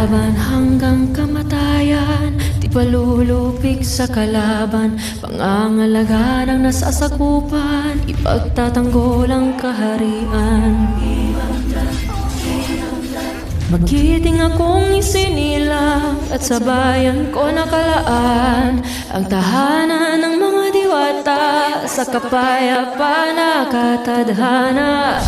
Laban hanggang kamatayan, di palulupig sa kalaban. Pangangalaga ng nasasakupan, ipagtatanggol ang kaharian. Magiting akong isinilang at sa bayan ko nakalaan ang tahanan ng mga diwata sa kapayapaan na katadhana.